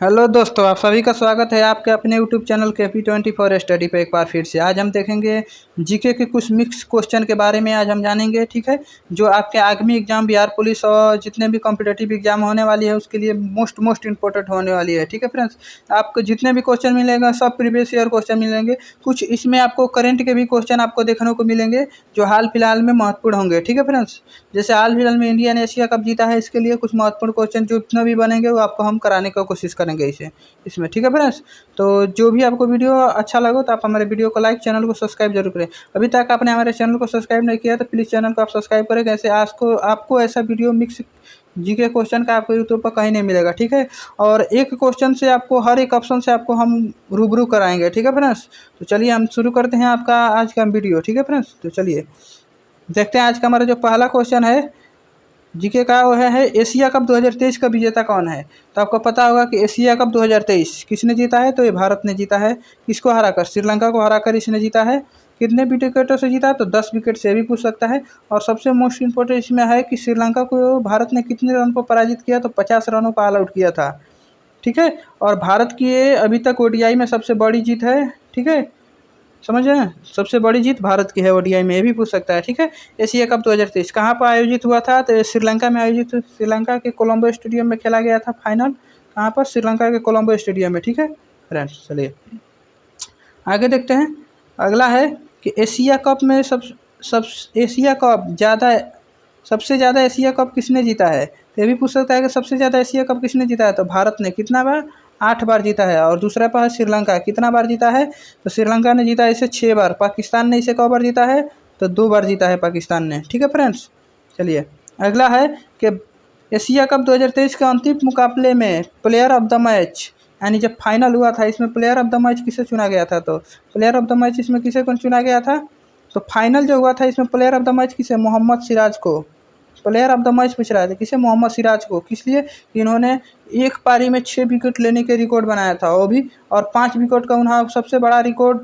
Hello दोस्तों, आप सभी का स्वागत है आपके अपने यूट्यूब चैनल KP24 स्टडी पे एक बार फिर से। आज हम देखेंगे जीके के कुछ मिक्स क्वेश्चन के बारे में आज हम जानेंगे, ठीक है। जो आपके आगामी एग्जाम, बिहार पुलिस और जितने भी कॉम्पिटेटिव एग्जाम होने वाली है उसके लिए मोस्ट इंपॉर्टेंट होने वाली है, ठीक है फ्रेंड्स। आपको जितने भी क्वेश्चन मिलेंगे सब प्रीवियस ईयर क्वेश्चन मिलेंगे। कुछ इसमें आपको करंट के भी क्वेश्चन आपको देखने को मिलेंगे जो हाल फिलहाल में महत्वपूर्ण होंगे, ठीक है फ्रेंड्स। जैसे हाल फिलहाल में इंडिया ने एशिया कप जीता है, इसके लिए कुछ महत्वपूर्ण क्वेश्चन जो जितना भी बनेंगे वो आपको हम कराने की कोशिश करेंगे इसमें, ठीक है फ्रेंड्स। तो जो भी आपको वीडियो अच्छा लगे तो आप हमारे वीडियो को लाइक, चैनल को सब्सक्राइब जरूर करें। अभी तक आपने हमारे चैनल को सब्सक्राइब नहीं किया तो प्लीज़ चैनल को आप सब्सक्राइब करें। कैसे आपको ऐसा वीडियो मिक्स जीके क्वेश्चन का आपको यूट्यूब पर कहीं नहीं मिलेगा, ठीक है। और एक क्वेश्चन से आपको, हर एक ऑप्शन से आपको हम रूबरू कराएंगे, ठीक है फ्रेंड्स। तो चलिए हम शुरू करते हैं आपका आज का वीडियो, ठीक है फ्रेंड्स। तो चलिए देखते हैं आज का हमारा जो पहला क्वेश्चन है जीके का, वो है एशिया कप 2023 का विजेता कौन है। तो आपको पता होगा कि एशिया कप 2023 किसने जीता है, तो ये भारत ने जीता है। किसको हराकर? श्रीलंका को हराकर इसने जीता है। कितने विकेटों से जीता, तो 10 विकेट से भी पूछ सकता है। और सबसे मोस्ट इम्पोर्टेंट इसमें है कि श्रीलंका को भारत ने कितने रन पर पराजित किया, तो 50 रनों पर ऑल आउट किया था, ठीक है। और भारत की ये अभी तक ओडीआई में सबसे बड़ी जीत है, ठीक है। समझ रहे हैं, सबसे बड़ी जीत भारत की है ओडीआई में, ये भी पूछ सकता है, ठीक है। एशिया कप 2023 कहाँ पर आयोजित हुआ था, तो श्रीलंका में आयोजित, श्रीलंका के कोलंबो स्टेडियम में खेला गया था फाइनल। कहाँ पर? श्रीलंका के कोलंबो स्टेडियम में, ठीक है फ्रेंड्स। चलिए आगे देखते हैं। अगला है कि एशिया कप में एशिया कप सबसे ज़्यादा एशिया कप किसने जीता है। तो ये भी पूछ सकता है कि सबसे ज़्यादा एशिया कप किसने जीता है, तो भारत ने। कितना बार? 8 बार जीता है। और दूसरा पर है श्रीलंका, कितना बार जीता है, तो श्रीलंका ने जीता है इसे 6 बार। पाकिस्तान ने इसे कब बार जीता है, तो 2 बार जीता है पाकिस्तान ने, ठीक है फ्रेंड्स। चलिए अगला है कि एशिया कप 2023 के अंतिम मुकाबले में प्लेयर ऑफ द मैच, यानी जब फाइनल हुआ था इसमें प्लेयर ऑफ द मैच किसे चुना गया था, तो प्लेयर ऑफ द मैच इसमें किसे कौन चुना गया था, तो फाइनल जो हुआ था इसमें प्लेयर ऑफ द मैच किसे, मोहम्मद सिराज को प्लेयर ऑफ द मैच पूछ रहा था। किसे? मोहम्मद सिराज को। किस लिए? इन्होंने एक पारी में 6 विकेट लेने के रिकॉर्ड बनाया था, वो भी, और 5 विकेट का उन्होंने सबसे बड़ा रिकॉर्ड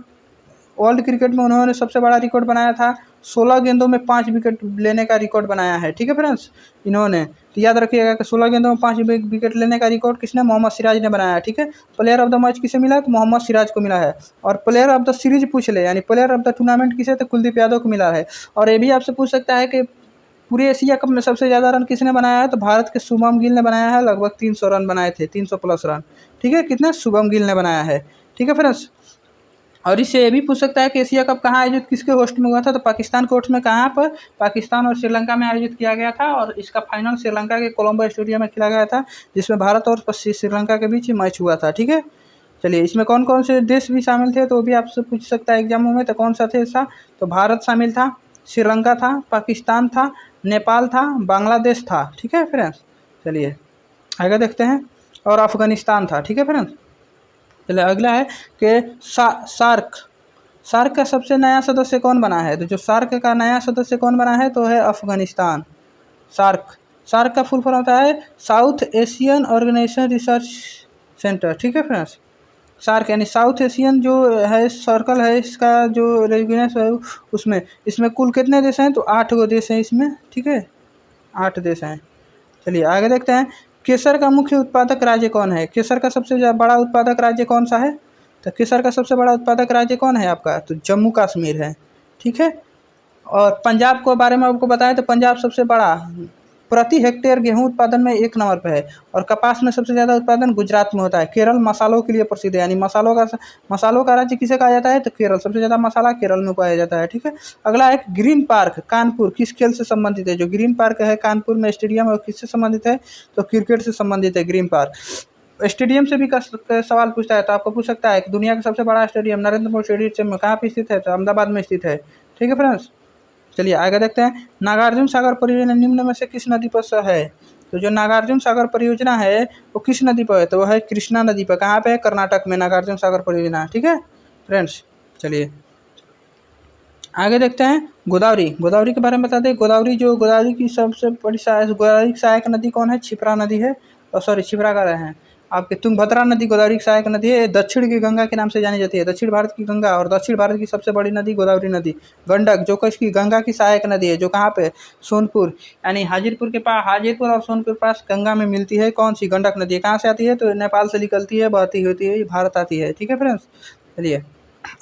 वर्ल्ड क्रिकेट में उन्होंने सबसे बड़ा रिकॉर्ड बनाया था। 16 गेंदों में 5 विकेट लेने का रिकॉर्ड बनाया है, ठीक है फ्रेंड्स इन्होंने। तो याद रखिएगा कि 16 गेंदों में 5 विकेट लेने का रिकॉर्ड किसने? मोहम्मद सिराज ने बनाया है, ठीक है। प्लेयर ऑफ द मैच किसे मिला, तो मोहम्मद सिराज को मिला है। और प्लेयर ऑफ द सीरीज पूछ ले, यानी प्लेयर ऑफ द टूर्नामेंट किसे, तो कुलदीप यादव को मिला है। और ये भी आपसे पूछ सकता है कि पूरे एशिया कप में सबसे ज़्यादा रन किसने बनाया है, तो भारत के शुभम गिल ने बनाया है। लगभग 300 रन बनाए थे, 300 प्लस रन, ठीक है। कितना? शुभम गिल ने बनाया है, ठीक है फ्रेंड्स। और इससे ये भी पूछ सकता है कि एशिया कप कहाँ आयोजित, किसके होस्ट में हुआ था, तो पाकिस्तान के होस्ट में। कहाँ पर? पाकिस्तान और श्रीलंका में आयोजित किया गया था। और इसका फाइनल श्रीलंका के कोलंबो स्टेडियम में खेला गया था, जिसमें भारत और श्रीलंका के बीच मैच हुआ था, ठीक है। चलिए इसमें कौन कौन से देश भी शामिल थे, तो वो भी आपसे पूछ सकता है एग्जामों में। तो कौन सा थे ऐसा, तो भारत शामिल था, श्रीलंका था, पाकिस्तान था, नेपाल था, बांग्लादेश था, ठीक है फ्रेंड्स। चलिए आगे देखते हैं। और अफगानिस्तान था, ठीक है फ्रेंड्स। चलिए अगला है कि सार्क का सबसे नया सदस्य कौन बना है, तो जो सार्क का नया सदस्य कौन बना है, तो है अफगानिस्तान। सार्क का फुल फॉर्म होता है South Asian organisation research centre, ठीक है फ्रेंड्स। सार्क यानी साउथ एशियन जो है सर्कल है, इसका जो रेगुलेशन है उसमें, इसमें कुल कितने देश हैं, तो 8 गो देश हैं इसमें, ठीक है, 8 देश हैं। चलिए आगे देखते हैं। केसर का मुख्य उत्पादक राज्य कौन है, केसर का सबसे बड़ा उत्पादक राज्य कौन सा है, तो केसर का सबसे बड़ा उत्पादक राज्य कौन है आपका, तो जम्मू कश्मीर है, ठीक है। और पंजाब के बारे में आपको बताएं तो पंजाब सबसे बड़ा प्रति हेक्टेयर गेहूं उत्पादन में 1 नंबर पे है। और कपास में सबसे ज़्यादा उत्पादन गुजरात में होता है। केरल मसालों के लिए प्रसिद्ध है, यानी मसालों का राज्य किसे कहा जाता है, तो केरल। सबसे ज़्यादा मसाला केरल में पाया जाता है, ठीक है। अगला है ग्रीन पार्क कानपुर किस खेल से संबंधित है, जो ग्रीन पार्क है कानपुर में स्टेडियम है किससे संबंधित है, तो क्रिकेट से संबंधित है ग्रीन पार्क। स्टेडियम से भी सवाल पूछता है, तो आपको पूछ सकता है कि दुनिया का सबसे बड़ा स्टेडियम नरेंद्र मोदी स्टेडियम कहाँ पे स्थित है, तो अहमदाबाद में स्थित है, ठीक है फ्रेंड्स। चलिए आगे देखते हैं। नागार्जुन सागर परियोजना निम्न में से किस नदी पर है, तो जो नागार्जुन सागर परियोजना है वो किस नदी पर है, तो वो है कृष्णा नदी पर। कहाँ पे है, कर्नाटक में नागार्जुन सागर परियोजना, ठीक है फ्रेंड्स। चलिए आगे देखते हैं। गोदावरी के बारे में बता दें। गोदावरी की सबसे बड़ी गोदावरी की सहायक नदी कौन है, क्षिप्रा नदी है, और सॉरी क्षिप्रा का है आपके तुंगभद्रा नदी गोदावरी की सहायक नदी है। दक्षिण की गंगा के नाम से जानी जाती है, दक्षिण भारत की गंगा। और दक्षिण भारत की सबसे बड़ी नदी गोदावरी नदी। गंडक जो कि गंगा की सहायक नदी है, जो कहाँ पे, सोनपुर यानी हाजीपुर के पास, हाजीपुर और सोनपुर के पास गंगा में मिलती है। कौन सी, गंडक नदी। कहाँ से आती है, तो नेपाल से निकलती है, बहती होती है, भारत आती है। ठीक है फ्रेंड्स, चलिए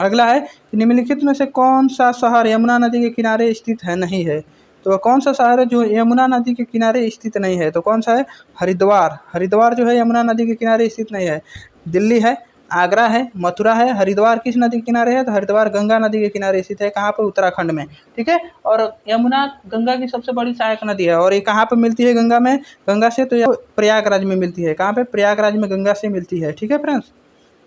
अगला है कि निम्नलिखित में से कौन सा शहर यमुना नदी के किनारे स्थित है, नहीं है। तो कौन सा शहर है जो यमुना नदी के किनारे स्थित नहीं है, तो कौन सा है, हरिद्वार। हरिद्वार जो है यमुना नदी के किनारे स्थित नहीं है। दिल्ली है, आगरा है, मथुरा है। हरिद्वार किस नदी के किनारे है, तो हरिद्वार गंगा नदी के किनारे स्थित है। कहाँ पर, उत्तराखंड में। ठीक है, और यमुना गंगा की सबसे बड़ी सहायक नदी है। और ये कहाँ पर मिलती है, गंगा में, गंगा से तो प्रयागराज में मिलती है। कहाँ पे, प्रयागराज में गंगा से मिलती है। ठीक है फ्रेंड्स,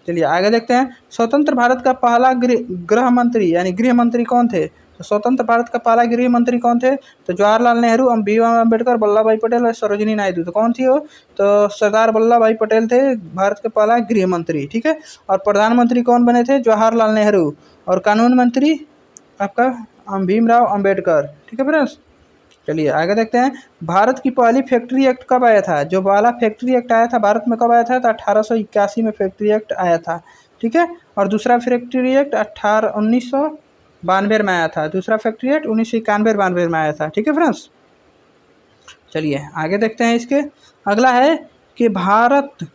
चलिए आगे देखते हैं। स्वतंत्र भारत का पहला गृह मंत्री यानी गृह मंत्री कौन थे, तो स्वतंत्र भारत का पहला गृह मंत्री कौन थे, तो जवाहरलाल नेहरू, भीमराव अम्बेडकर, वल्लभ भाई पटेल और सरोजिनी नायडू। तो कौन थी वो, तो सरदार वल्लभ भाई पटेल थे भारत के पहला गृह मंत्री। ठीक है, और प्रधानमंत्री कौन बने थे, जवाहरलाल नेहरू। और कानून मंत्री आपका भीमराव अम्बेडकर। ठीक है फ्रेंड्स, चलिए आगे देखते हैं। भारत की पहली फैक्ट्री एक्ट कब आया था, जो पहला फैक्ट्री एक्ट आया था भारत में कब आया था, तो 1881 में फैक्ट्री एक्ट आया था। ठीक है, और दूसरा फैक्ट्री एक्ट 1992 में आया था। दूसरा फैक्ट्री एक्ट 1991-92 में आया था। ठीक है फ्रेंड्स, चलिए आगे देखते हैं। इसके अगला है कि भारत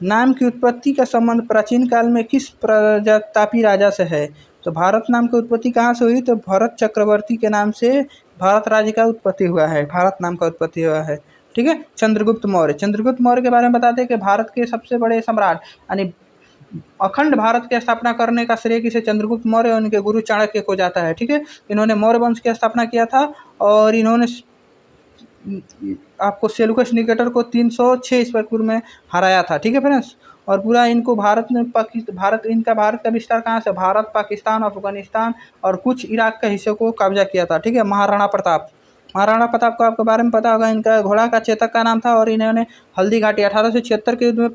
नाम की उत्पत्ति का संबंध प्राचीन काल में किस प्रजातापी राजा से है, तो भारत नाम की उत्पत्ति कहाँ से हुई, तो भरत चक्रवर्ती के नाम से भारत राज्य का उत्पत्ति हुआ है। भारत नाम का उत्पत्ति हुआ है। ठीक है, चंद्रगुप्त मौर्य। चंद्रगुप्त मौर्य के बारे में बताते हैं कि भारत के सबसे बड़े सम्राट यानी अखंड भारत की स्थापना करने का श्रेय किसे, चंद्रगुप्त मौर्य और उनके गुरु चाणक्य को जाता है। ठीक है, इन्होंने मौर्य वंश की स्थापना किया था और इन्होंने आपको सेल्यूकस निकेटर को 306 ईस्वी पूर्व में हराया था। ठीक है फ्रेंड्स, और पूरा इनको भारत का विस्तार कहाँ से, भारत, पाकिस्तान, अफगानिस्तान और कुछ इराक के हिस्से को कब्जा किया था। ठीक है, महाराणा प्रताप को आपके बारे में पता होगा। इनका घोड़ा का चेतक का नाम था और इन्होंने हल्दी घाटी 1876 के युद्ध में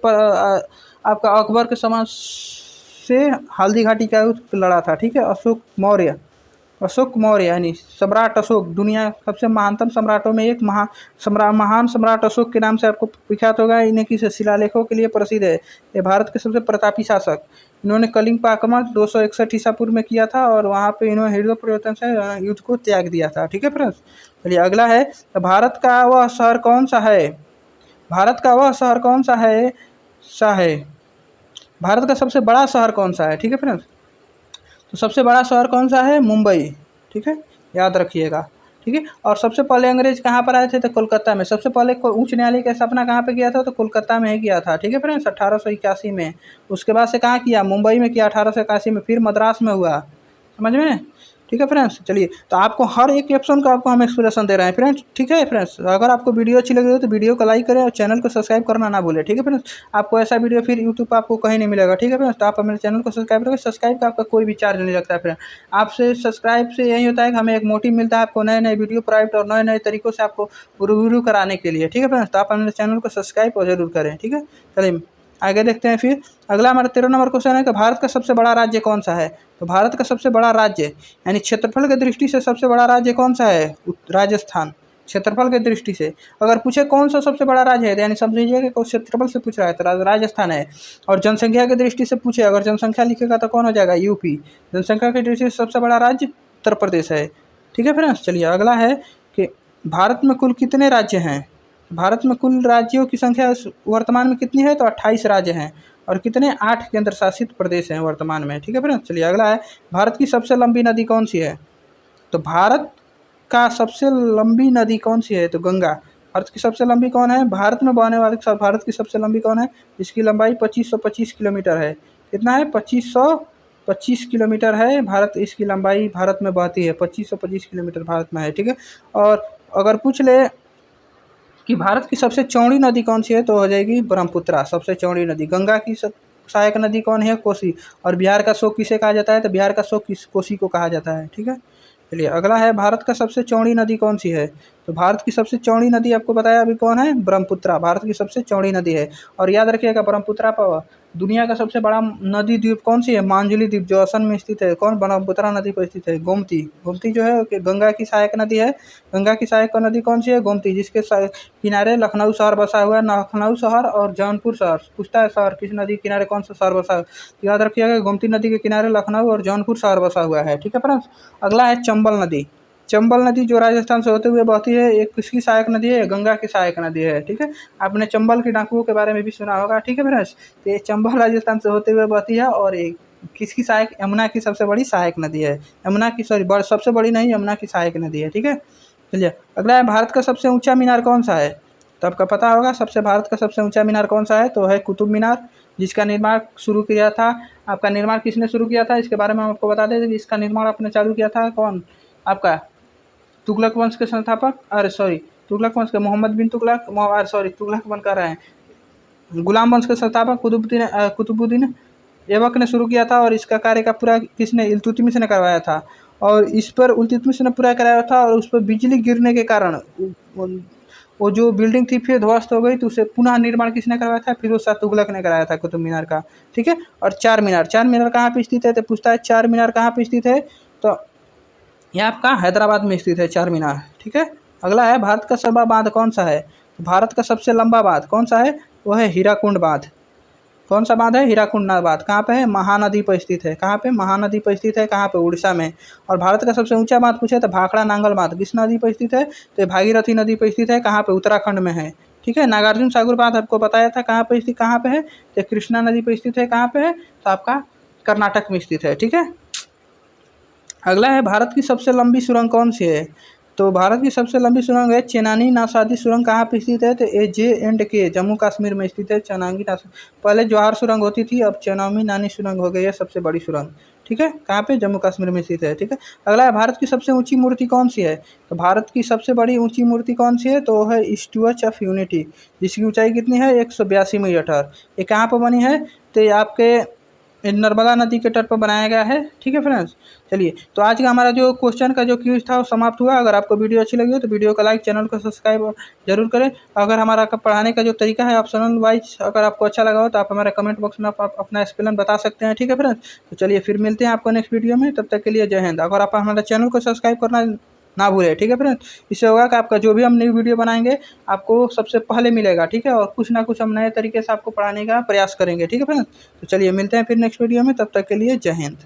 आपका अकबर के समय से हल्दी घाटी का युद्ध लड़ा था। ठीक है, अशोक मौर्य यानी सम्राट अशोक, दुनिया सबसे महानतम सम्राटों में एक महान सम्राट अशोक के नाम से आपको विख्यात होगा। इन्हें किस शिलालेखों के लिए प्रसिद्ध है, ये भारत के सबसे प्रतापी शासक। इन्होंने कलिंग पर आक्रमण 261 ईसा पूर्व में किया था और वहाँ पे इन्होंने हृदय परिवर्तन से युद्ध को त्याग दिया था। ठीक है फ्रेंड्स, चलिए अगला है, भारत का वह शहर कौन सा है, भारत का सबसे बड़ा शहर कौन सा है। ठीक है फ्रेंड्स, तो सबसे बड़ा शहर कौन सा है, मुंबई। ठीक है, याद रखिएगा। ठीक है, और सबसे पहले अंग्रेज कहाँ पर आए थे, तो कोलकाता में। सबसे पहले उच्च न्यायालय की स्थापना कहाँ पे किया था, तो कोलकाता में ही किया था। ठीक है फ्रेंड्स, 1881 में। उसके बाद से कहाँ किया, मुंबई में किया 1881 में, फिर मद्रास में हुआ। समझ में। ठीक है फ्रेंड्स, चलिए तो आपको हर एक ऑप्शन का आपको हम एक्सप्लेनेशन दे रहे हैं फ्रेंड्स। ठीक है फ्रेंड्स, अगर आपको वीडियो अच्छी लग रही हो तो वीडियो को लाइक करें और चैनल को सब्सक्राइब करना ना भूलें। ठीक है फ्रेंड्स, आपको ऐसा वीडियो फिर यूट्यूब पर आपको कहीं नहीं मिलेगा। ठीक है फ्रेंड्स, तो आप मेरे चैनल को सब्सक्राइब करें। सब्सक्राइब का आपका कोई भी चार्ज नहीं लगता है फ्रेंड। आपसे सब्सक्राइब से यही होता है कि हमें एक मोटिव मिलता है आपको नए नए वीडियो प्राइवेट और नए नए तरीकों से आपको रिव्यू कराने के लिए। ठीक है फ्रेंड्स, तो आप मेरे चैनल को सब्सक्राइब और जरूर करें। ठीक है, चलिए आगे देखते हैं। फिर अगला हमारा 13 नंबर क्वेश्चन है कि भारत का सबसे बड़ा राज्य कौन सा है। तो भारत का सबसे बड़ा राज्य यानी क्षेत्रफल की दृष्टि से सबसे बड़ा राज्य कौन सा है, राजस्थान। क्षेत्रफल की दृष्टि से अगर पूछे कौन सा सबसे बड़ा राज्य है, यानी समझिए कि क्षेत्रफल से पूछ रहा है तो राजस्थान है। और जनसंख्या की दृष्टि से पूछे, अगर जनसंख्या लिखेगा तो कौन हो जाएगा, यूपी। जनसंख्या की दृष्टि से सबसे बड़ा राज्य उत्तर प्रदेश है। ठीक है फ्रेंड्स, चलिए अगला है कि भारत में कुल कितने राज्य हैं। भारत में कुल राज्यों की संख्या वर्तमान में कितनी है, तो 28 राज्य हैं और कितने, 8 केंद्र शासित प्रदेश हैं वर्तमान में। ठीक है फ्रेंड्स, चलिए अगला है, भारत की सबसे लंबी नदी कौन सी है। तो भारत का सबसे लंबी नदी कौन सी है, तो गंगा। भारत की सबसे लंबी कौन है, भारत में बहने वाली भारत की सबसे लंबी कौन है, इसकी लंबाई 2525 किलोमीटर है। कितना है, 2525 किलोमीटर है भारत, इसकी लंबाई भारत में बहती है, 2525 किलोमीटर भारत में है। ठीक है, और अगर पूछ ले कि भारत की सबसे चौड़ी नदी कौन सी है, तो हो जाएगी ब्रह्मपुत्रा सबसे चौड़ी नदी। गंगा की सहायक नदी कौन है, कोसी। और बिहार का शोक किसे कहा जाता है, तो बिहार का शोक कोसी को कहा जाता है। ठीक है, चलिए अगला है, भारत का सबसे चौड़ी नदी कौन सी है। तो भारत की सबसे चौड़ी नदी आपको बताया अभी कौन है, ब्रह्मपुत्रा भारत की सबसे चौड़ी नदी है। और याद रखिएगा ब्रह्मपुत्रा पर दुनिया का सबसे बड़ा नदी द्वीप कौन सी है? मांजुली द्वीप, जो असम में स्थित है। कौन? ब्रह्मपुत्रा नदी पर स्थित है। गोमती, गोमती जो है कि गंगा की सहायक नदी है। गंगा की सहायक नदी कौन सी है? गोमती, जिसके किनारे लखनऊ शहर बसा हुआ है। लखनऊ शहर और जौनपुर शहर। पूछता है शहर किस नदी के किनारे कौन सा शहर बसा है, तो याद रखिएगा गोमती नदी के किनारे लखनऊ और जौनपुर शहर बसा हुआ है। ठीक है फ्रेंड्स। अगला है चंबल नदी। चंबल नदी जो राजस्थान से होते हुए बहती है, एक किसकी सहायक नदी है? गंगा की सहायक नदी है। ठीक है। आपने चंबल के डाकुओं के बारे में भी सुना होगा। ठीक है फ्रेंड्स। तो ये चंबल राजस्थान से होते हुए बहती है और एक किसकी सहायक? यमुना की सबसे बड़ी सहायक नदी है। यमुना की, सॉरी, सबसे बड़ी नहीं, यमुना की सहायक नदी है। ठीक है। चलिए अगला है, भारत का सबसे ऊंचा मीनार कौन सा है? तो आपका पता होगा भारत का सबसे ऊंचा मीनार कौन सा है? तो है कुतुब मीनार, जिसका निर्माण शुरू किया था। आपका निर्माण किसने शुरू किया था? इसके बारे में हम आपको बता दें कि इसका निर्माण आपने चालू किया था कौन? आपका तुगलक वंश के संस्थापक, अरे सॉरी, तुगलक वंश के मोहम्मद बिन तुगलक, सॉरी तुगलक बन कर रहे हैं, गुलाम वंश के संस्थापक कुतुबुद्दीन ऐबक ने शुरू किया था। और इसका कार्य का पूरा किसने? इल्तुतमिश ने करवाया था। और इस पर इल्तुतमिश ने पूरा कराया था और उस पर बिजली गिरने के कारण वो जो बिल्डिंग थी फिर ध्वस्त हो गई, तो उसे पुनः निर्माण किसने करवाया था? फिरोज शाह तुगलक ने कराया था कुतुब मीनार का। ठीक है। और चार मीनार कहाँ पे स्थित है? तो पूछता है चार मीनार कहाँ पे स्थित है? तो यह आपका हैदराबाद में स्थित है चार मीनार। ठीक है। अगला है, भारत का सबा बांध कौन सा है? भारत का सबसे लंबा बांध कौन सा है? वो है हीराकुंड बांध। कौन सा बांध है? हीराकुंड बांध। कहाँ पे है? महानदी पर स्थित है। कहाँ पे? महानदी पर स्थित है। कहाँ पे? उड़ीसा में। और भारत का सबसे ऊंचा बांध पूछे तो भाखड़ा नांगल बांध किस नदी पर स्थित है? तो भागीरथी नदी पर स्थित है। कहाँ पे? उत्तराखंड में है। ठीक है। नागार्जुन सागर बांध आपको बताया था कहाँ पे स्थित, कहाँ पे है? तो कृष्णा नदी पर स्थित है। कहाँ पे है? तो आपका कर्नाटक में स्थित है। ठीक है। अगला है, भारत की सबसे लंबी सुरंग कौन सी है? तो भारत की सबसे लंबी सुरंग है चेनानी नासादी सुरंग। कहाँ पे स्थित है? तो JNK, जम्मू कश्मीर में स्थित है। चेनानी नासा, पहले जवाहर सुरंग होती थी, अब चेनानी नानी सुरंग हो गई है सबसे बड़ी सुरंग। ठीक है। कहाँ पे? जम्मू कश्मीर में स्थित है। ठीक है। अगला है, भारत की सबसे ऊंची मूर्ति कौन सी है? तो भारत की सबसे बड़ी ऊंची मूर्ति कौन सी है? तो वो है स्टैच्यू ऑफ यूनिटी, जिसकी ऊंचाई कितनी है? 182 मीटर। ये कहाँ पर बनी है? तो ये आपके नर्मदा नदी के तट पर बनाया गया है। ठीक है फ्रेंड्स। चलिए, तो आज का हमारा जो क्वेश्चन का जो क्यूज था वो समाप्त हुआ। अगर आपको वीडियो अच्छी लगी हो तो वीडियो को लाइक, चैनल को सब्सक्राइब जरूर करें। अगर हमारा पढ़ाने का जो तरीका है ऑप्शनल वाइज, अगर आपको अच्छा लगा हो तो आप हमारे कमेंट बॉक्स में आप अपना एक्सपीरियंस बता सकते हैं। ठीक है फ्रेंड्स। तो चलिए फिर मिलते हैं आपको नेक्स्ट वीडियो में, तब तक के लिए जय हिंद। अगर आप हमारे चैनल को सब्सक्राइब करना ना भूलें। ठीक है फ्रेंड्स। इससे होगा कि आपका जो भी हम नई वीडियो बनाएंगे आपको सबसे पहले मिलेगा। ठीक है। और कुछ ना कुछ हम नए तरीके से आपको पढ़ाने का प्रयास करेंगे। ठीक है फ्रेंड्स। तो चलिए मिलते हैं फिर नेक्स्ट वीडियो में, तब तक के लिए जय हिंद।